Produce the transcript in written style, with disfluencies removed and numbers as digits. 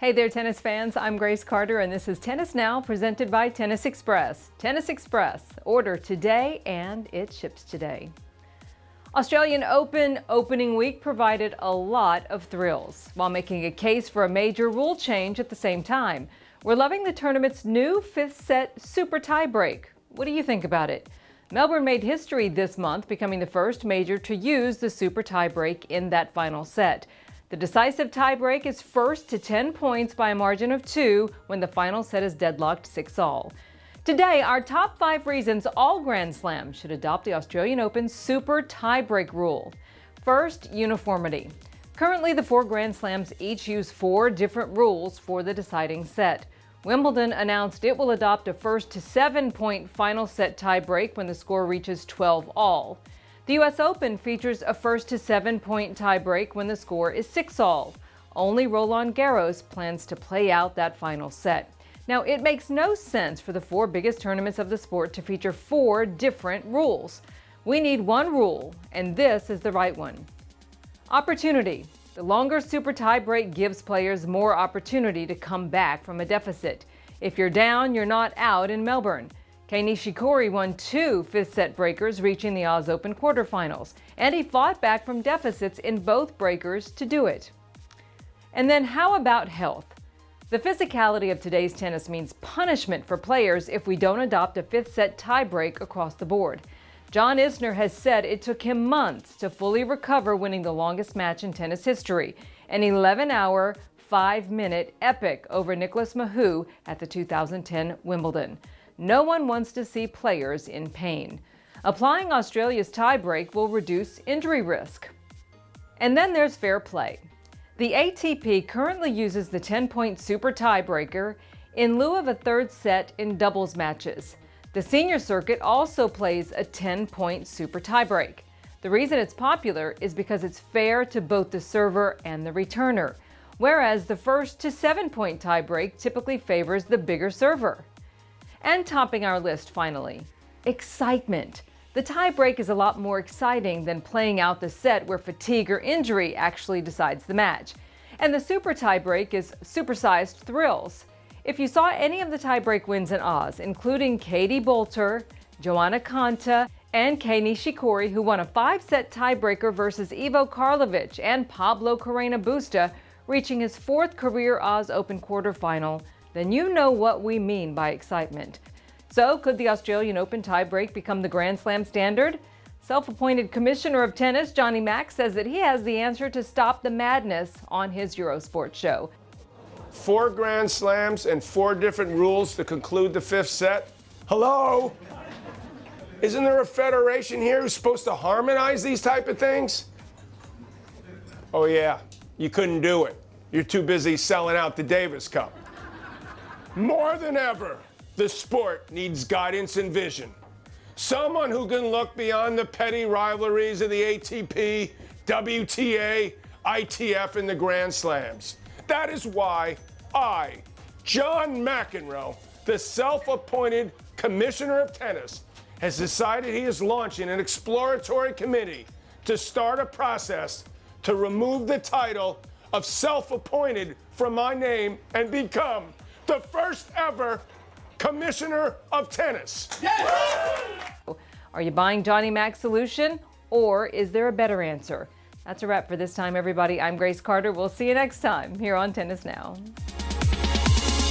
Hey there, tennis fans. I'm Grace Carter, and this is Tennis Now, presented by Tennis Express. Tennis Express. Order today, and it ships today. Australian Open opening week provided a lot of thrills, while making a case for a major rule change at the same time. We're loving the tournament's new fifth set super tiebreak. What do you think about it? Melbourne made history this month, becoming the first major to use the super tiebreak in that final set. The decisive tiebreak is first to 10 points by a margin of 2 when the final set is deadlocked 6-all. Today, our top 5 reasons all Grand Slams should adopt the Australian Open super tiebreak rule. First, uniformity. Currently, the 4 Grand Slams each use 4 different rules for the deciding set. Wimbledon announced it will adopt a first to 7-point final set tiebreak when the score reaches 12-all. The U.S. Open features a first to 7-point tiebreak when the score is 6-all. Only Roland Garros plans to play out that final set. Now, it makes no sense for the 4 biggest tournaments of the sport to feature 4 different rules. We need one rule, and this is the right one. Opportunity. The longer super tiebreak gives players more opportunity to come back from a deficit. If you're down, you're not out in Melbourne. Kei Nishikori won 2 fifth-set breakers, reaching the Oz Open quarterfinals, and he fought back from deficits in both breakers to do it. And then how about health? The physicality of today's tennis means punishment for players if we don't adopt a fifth-set tiebreak across the board. John Isner has said it took him months to fully recover, winning the longest match in tennis history, an 11-hour, 5-minute epic over Nicolas Mahut at the 2010 Wimbledon. No one wants to see players in pain. Applying Australia's tiebreak will reduce injury risk. And then there's fair play. The ATP currently uses the 10-point super tiebreaker in lieu of a third set in doubles matches. The senior circuit also plays a 10-point super tiebreak. The reason it's popular is because it's fair to both the server and the returner, whereas the first to 7-point tiebreak typically favors the bigger server. And topping our list finally, excitement. The tiebreak is a lot more exciting than playing out the set where fatigue or injury actually decides the match. And the super tiebreak is supersized thrills. If you saw any of the tiebreak wins in Oz, including Katie Boulter, Joanna Konta, and Kei Nishikori, who won a 5-set tiebreaker versus Ivo Karlovic and Pablo Carreño Busta, reaching his 4th career Oz Open quarterfinal, then you know what we mean by excitement. So, could the Australian Open tiebreak become the Grand Slam standard? Self-appointed Commissioner of Tennis Johnny Mack says that he has the answer to stop the madness on his Eurosport show. 4 Grand Slams and 4 different rules to conclude the 5th set? Hello? Isn't there a federation here who's supposed to harmonize these type of things? Oh yeah, you couldn't do it. You're too busy selling out the Davis Cup. More than ever, the sport needs guidance and vision. Someone who can look beyond the petty rivalries of the ATP, WTA, ITF, and the Grand Slams. That is why I, John McEnroe, the self-appointed Commissioner of Tennis, has decided he is launching an exploratory committee to start a process to remove the title of self-appointed from my name and become the first ever Commissioner of Tennis. Yes! Are you buying Johnny Mack's solution, or is there a better answer? That's a wrap for this time, everybody. I'm Grace Carter. We'll see you next time here on Tennis Now.